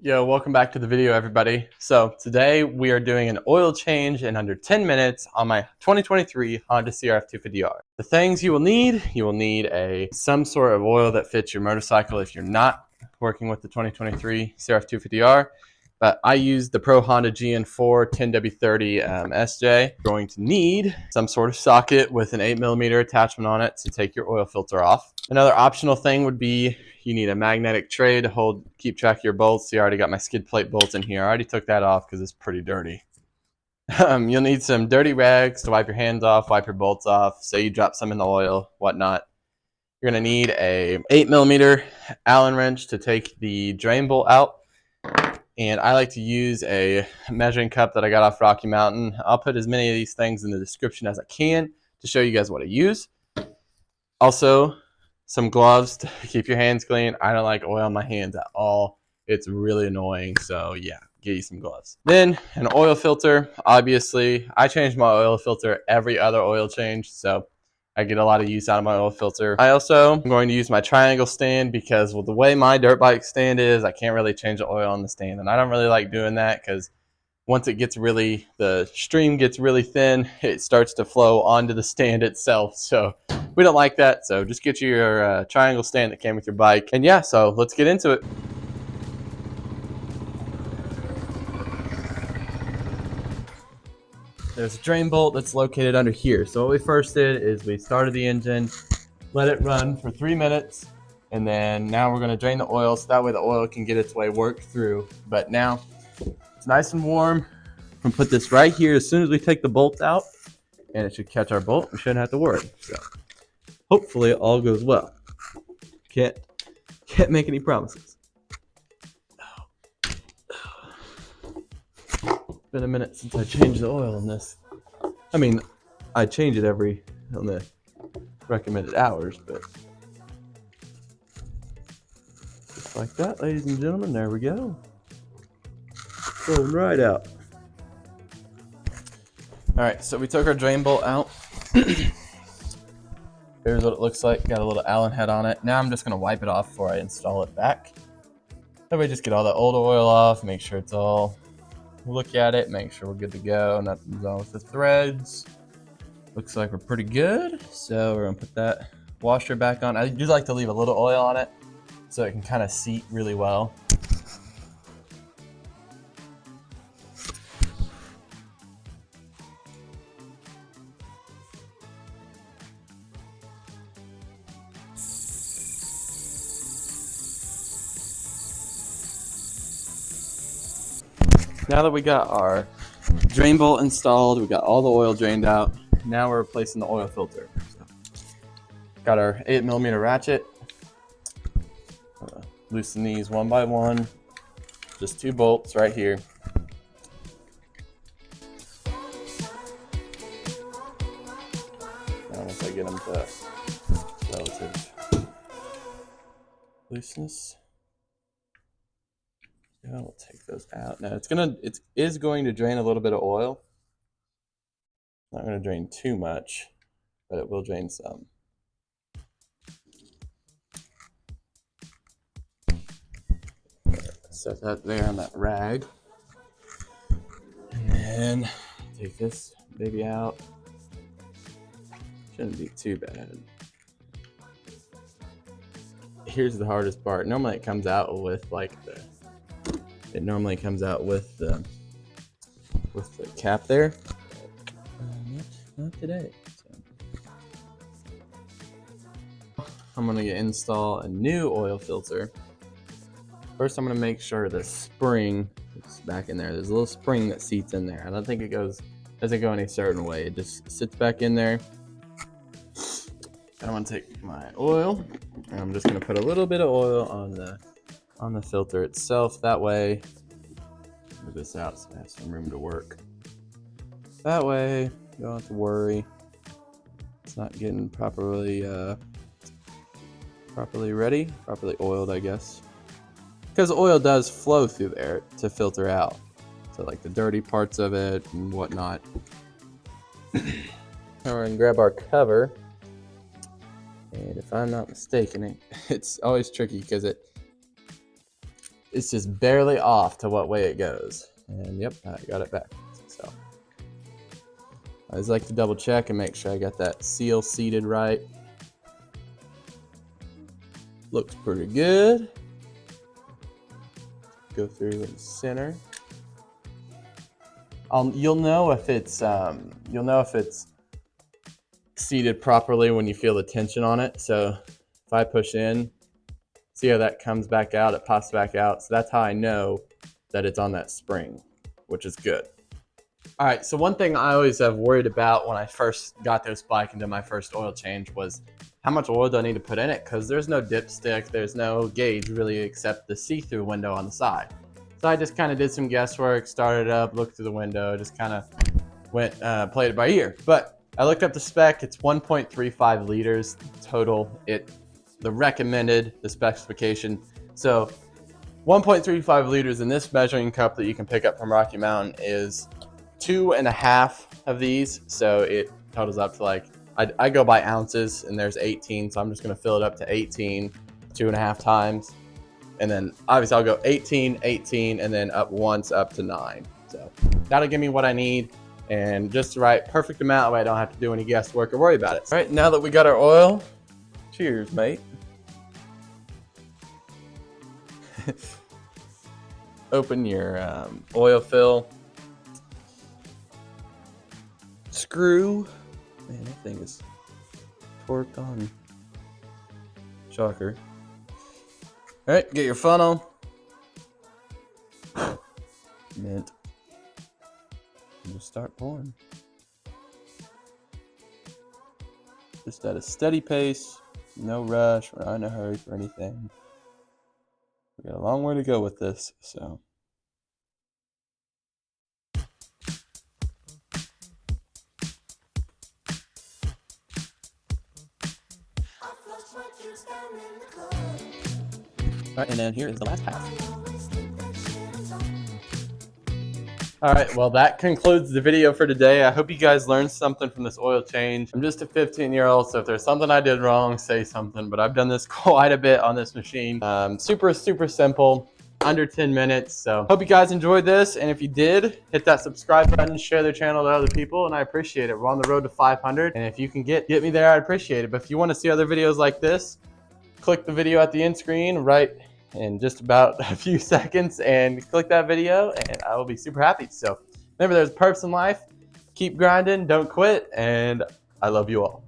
Yo, welcome back to the video, everybody. So today we are doing an oil change in under 10 minutes on my 2023 Honda CRF250R. The things you will need some sort of oil that fits your motorcycle if you're not working with the 2023 CRF250R. But I use the Pro Honda GN4 10W30 SJ. You're going to need some sort of socket with an 8mm attachment on it to take your oil filter off. Another optional thing would be you need a magnetic tray to keep track of your bolts. See, I already got my skid plate bolts in here. I already took that off because it's pretty dirty. You'll need some dirty rags to wipe your hands off, wipe your bolts off. Say you drop some in the oil, whatnot. You're gonna need a 8mm Allen wrench to take the drain bolt out. And I like to use a measuring cup that I got off Rocky Mountain. I'll put as many of these things in the description as I can to show you guys what I use. Also, some gloves to keep your hands clean. I don't like oil on my hands at all. It's really annoying, so yeah, get you some gloves. Then an oil filter. Obviously, I change my oil filter every other oil change, so I get a lot of use out of my oil filter. I also am going to use my triangle stand because with the way my dirt bike stand is, I can't really change the oil on the stand, and I don't really like doing that because once it gets the stream gets really thin, it starts to flow onto the stand itself. So we don't like that. So just get your triangle stand that came with your bike. And yeah, so let's get into it. There's a drain bolt that's located under here. So what we first did is we started the engine, let it run for 3 minutes, and then now we're gonna drain the oil so that way the oil can get its way worked through. But now it's nice and warm. I'm gonna put this right here as soon as we take the bolts out, and it should catch our bolt. We shouldn't have to worry. So hopefully it all goes well. Can't make any promises. It's been a minute since I changed the oil on this. I mean, I change it on the recommended hours, but just like that, ladies and gentlemen, there we go. Going right out. All right, so we took our drain bolt out. Here's what it looks like. Got a little Allen head on it. Now I'm just gonna wipe it off before I install it back. That way, just get all the old oil off, make sure it's all, look at it, make sure we're good to go. Nothing's wrong with the threads. Looks like we're pretty good. So we're gonna put that washer back on. I do like to leave a little oil on it so it can kind of seat really well. Now that we got our drain bolt installed, we got all the oil drained out, now we're replacing the oil filter. So, got our 8mm ratchet. Loosen these one by one, just 2 bolts right here. Now once I get them to relative looseness, yeah, we'll take those out. Now it is going to drain a little bit of oil. Not going to drain too much, but it will drain some. Set that there on that rag. And then take this baby out. Shouldn't be too bad. Here's the hardest part. Normally it comes out with the cap there. Not today. So I'm gonna install a new oil filter. First, I'm gonna make sure the spring is back in there. There's a little spring that seats in there. I don't think doesn't go any certain way. It just sits back in there. I'm gonna take my oil and I'm just gonna put a little bit of oil on the filter itself. That way, move this out so I have some room to work. That way, you don't have to worry. It's not getting properly oiled, I guess. Because oil does flow through there to filter out. So like the dirty parts of it and whatnot. Now we're gonna grab our cover. And if I'm not mistaken, it's always tricky because it it's just barely off to what way it goes. And yep, I got it back. So I always like to double check and make sure I got that seal seated right. Looks pretty good. Go through in the center. You'll know if it's seated properly when you feel the tension on it. So if I push in, see how that comes back out, it pops back out. So that's how I know that it's on that spring, which is good. All right, so one thing I always have worried about when I first got this bike and did my first oil change was how much oil do I need to put in it? Because there's no dipstick, there's no gauge really except the see-through window on the side. So I just kind of did some guesswork, started up, looked through the window, just kind of went, played it by ear. But I looked up the spec, it's 1.35 liters total. The recommended, the specification. So 1.35 liters in this measuring cup that you can pick up from Rocky Mountain is 2.5 of these. So it totals up to like, I go by ounces and there's 18. So I'm just gonna fill it up to 18, 2.5 times. And then obviously I'll go 18, 18, and then up once up to 9. So that'll give me what I need and just the right perfect amount where I don't have to do any guesswork or worry about it. All right, now that we got our oil, cheers, mate. Open your oil fill screw. Man, that thing is torqued on. Shocker. All right, get your funnel. Mint. And just start pouring. Just at a steady pace, no rush, we're not in a hurry for anything. We got a long way to go with this, so. All right, and then here is the last half. All right, well, that concludes the video for today. I hope you guys learned something from this oil change. I'm just a 15-year-old, so if there's something I did wrong, say something, but I've done this quite a bit on this machine. Super simple, under 10 minutes. So hope you guys enjoyed this, and if you did, hit that subscribe button, share the channel to other people, and I appreciate it. We're on the road to 500, and if you can get me there, I'd appreciate it. But if you want to see other videos like this, click the video at the end screen right in just about a few seconds and click that video, and I will be super happy. So remember, there's a purpose in life. Keep grinding, don't quit, and I love you all.